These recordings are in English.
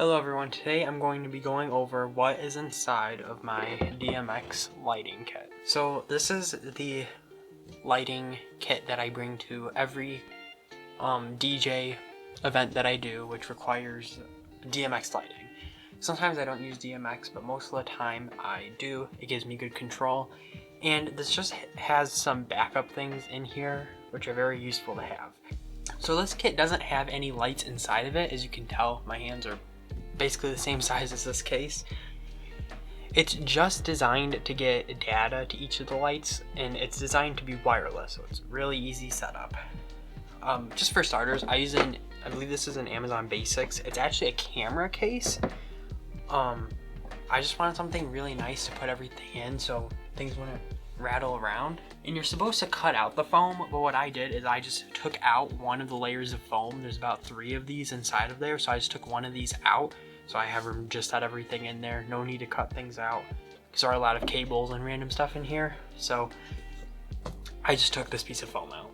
Hello everyone, today I'm going to be going over what is inside of my DMX lighting kit. So this is the lighting kit that I bring to every DJ event that I do, which requires DMX lighting. Sometimes I don't use DMX, but most of the time I do. It gives me good control, and this just has some backup things in here which are very useful to have. So this kit doesn't have any lights inside of it. As you can tell, my hands are basically the same size as this case. It's just designed to get data to each of the lights, and it's designed to be wireless, so it's a really easy setup. Just for starters, I believe this is an Amazon Basics. It's actually a camera case. I just wanted something really nice to put everything in so things wouldn't rattle around. And you're supposed to cut out the foam, but what I did is I just took out one of the layers of foam. There's about 3 of these inside of there, so I just took one of these out. So I have just had everything in there. No need to cut things out because there are a lot of cables and random stuff in here. So I just took this piece of foam out.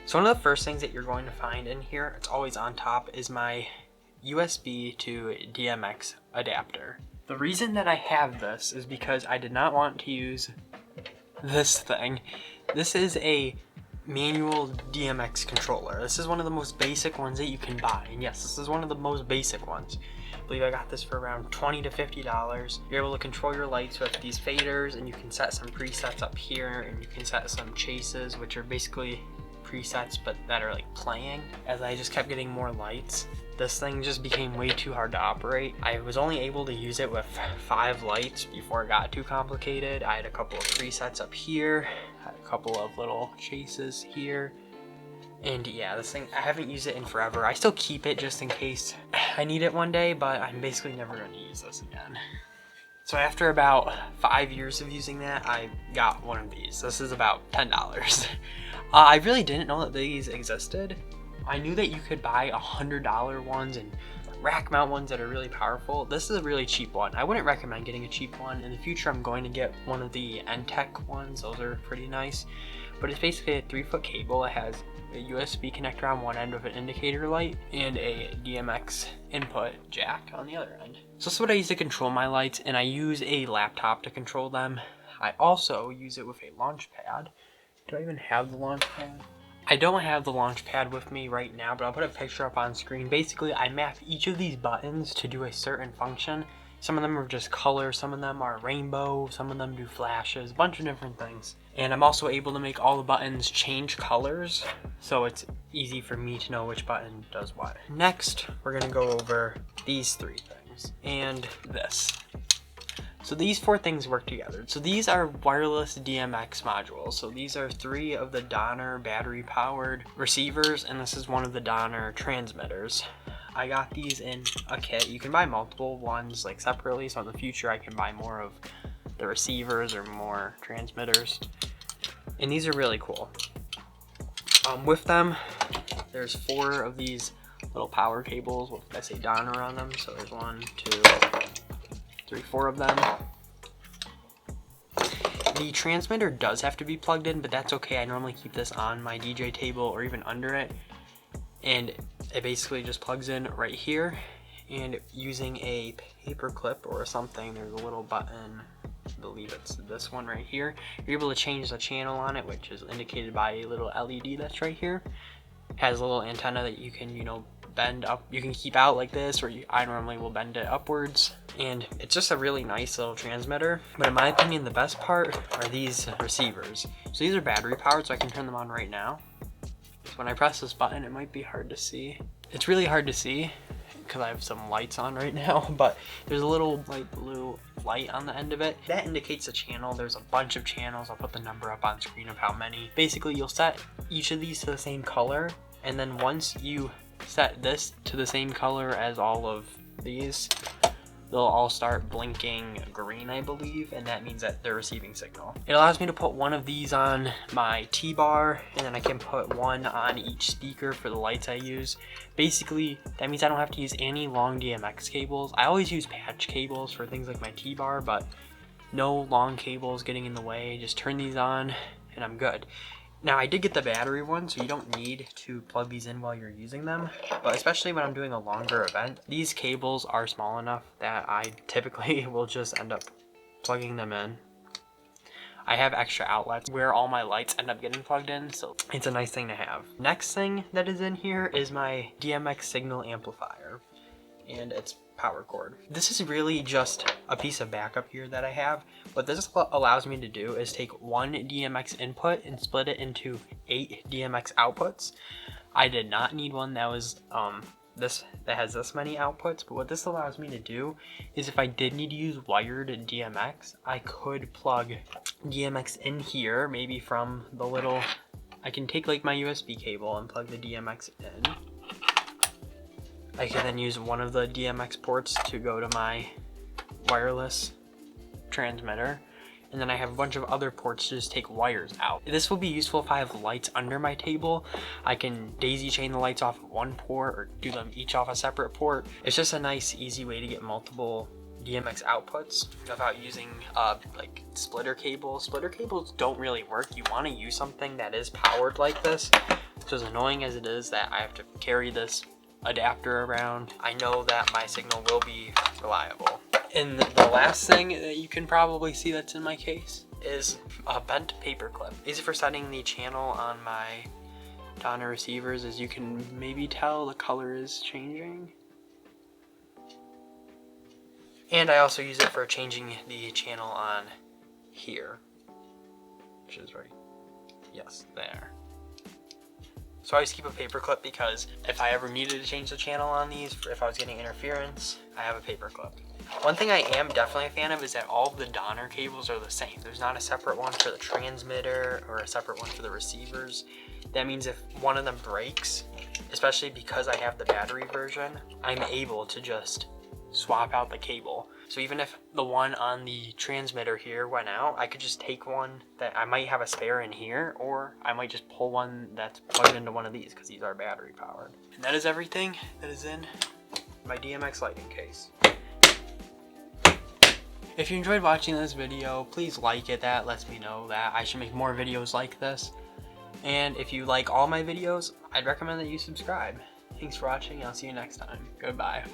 So one of the first things that you're going to find in here, it's always on top, is my USB to DMX adapter. The reason that I have this is because I did not want to use this thing. This is a manual DMX controller. This is one of the most basic ones that you can buy, and yes, this is one of the most basic ones. I believe I got this for around $20 to $50. You're able to control your lights with these faders, and you can set some presets up here, and you can set some chases, which are basically presets but that are like playing. As I just kept getting more lights, this thing just became way too hard to operate. I was only able to use it with 5 lights before it got too complicated. I had a couple of presets up here, had a couple of little chases here, and yeah, this thing, I haven't used it in forever. I still keep it just in case I need it one day, but I'm basically never going to use this again. So after about 5 years of using that, I got one of these. This is about $10. I really didn't know that these existed. I knew that you could buy $100 ones and rack mount ones that are really powerful. This is a really cheap one. I wouldn't recommend getting a cheap one. In the future, I'm going to get one of the N-Tech ones. Those are pretty nice. But it's basically a 3-foot cable. It has a USB connector on one end with an indicator light and a DMX input jack on the other end. So this is what I use to control my lights, and I use a laptop to control them. I also use it with a launch pad. Do I even have the launch pad? I don't have the launch pad with me right now, but I'll put a picture up on screen. Basically, I map each of these buttons to do a certain function. Some of them are just color, some of them are rainbow, some of them do flashes, a bunch of different things. And I'm also able to make all the buttons change colors, so it's easy for me to know which button does what. Next, we're gonna go over these 3 things and this. So these 4 things work together. So these are wireless DMX modules. So these are 3 of the Donner battery powered receivers, and this is one of the Donner transmitters. I got these in a kit. You can buy multiple ones like separately, so in the future I can buy more of the receivers or more transmitters. And these are really cool. With them, there's 4 of these little power cables with, I say, Donner on them. So there's 1, 2, 3, 4 of them. The transmitter does have to be plugged in, but that's okay. I normally keep this on my DJ table or even under it, and it basically just plugs in right here. And using a paper clip or something, there's a little button, I believe it's this one right here. You're able to change the channel on it, which is indicated by a little LED that's right here. It has a little antenna that you can, bend up. You can keep out like this, or I normally will bend it upwards. And it's just a really nice little transmitter. But in my opinion, the best part are these receivers. So these are battery powered, so I can turn them on right now. So when I press this button, it might be hard to see. It's really hard to see because I have some lights on right now, but there's a little light blue light on the end of it. That indicates a channel. There's a bunch of channels. I'll put the number up on screen of how many. Basically, you'll set each of these to the same color, and then once you set this to the same color as all of these, they'll all start blinking green, I believe, and that means that they're receiving signal. It allows me to put one of these on my T-bar, and then I can put one on each speaker for the lights I use. Basically, that means I don't have to use any long DMX cables. I always use patch cables for things like my T-bar, but no long cables getting in the way. Just turn these on, and I'm good. Now I did get the battery one, so you don't need to plug these in while you're using them, but especially when I'm doing a longer event, these cables are small enough that I typically will just end up plugging them in. I have extra outlets where all my lights end up getting plugged in, so it's a nice thing to have. Next thing that is in here is my DMX signal amplifier, and its power cord. This is really just a piece of backup here that I have. What this allows me to do is take one DMX input and split it into 8 DMX outputs. I did not need one that was that has this many outputs, but what this allows me to do is if I did need to use wired DMX, I could plug DMX in here, maybe from the little, I can take like my USB cable and plug the DMX in. I can then use one of the DMX ports to go to my wireless transmitter, and then I have a bunch of other ports to just take wires out. This will be useful if I have lights under my table. I can daisy chain the lights off of one port or do them each off a separate port. It's just a nice, easy way to get multiple DMX outputs without using like splitter cables. Splitter cables don't really work. You want to use something that is powered like this. So as annoying as it is that I have to carry this adapter around, I know that my signal will be reliable. And the last thing that you can probably see that's in my case is a bent paper clip. These are for setting the channel on my Donner receivers. As you can maybe tell, the color is changing. And I also use it for changing the channel on here, which is right, yes, there. So I always keep a paper clip because if I ever needed to change the channel on these, if I was getting interference, I have a paper clip. One thing I am definitely a fan of is that all of the Donner cables are the same. There's not a separate one for the transmitter or a separate one for the receivers. That means if one of them breaks, especially because I have the battery version, I'm able to just swap out the cable. So even if the one on the transmitter here went out, I could just take one that I might have a spare in here, or I might just pull one that's plugged into one of these because these are battery powered. And that is everything that is in my DMX lighting case. If you enjoyed watching this video, please like it. That lets me know that I should make more videos like this. And if you like all my videos, I'd recommend that you subscribe. Thanks for watching. I'll see you next time. Goodbye.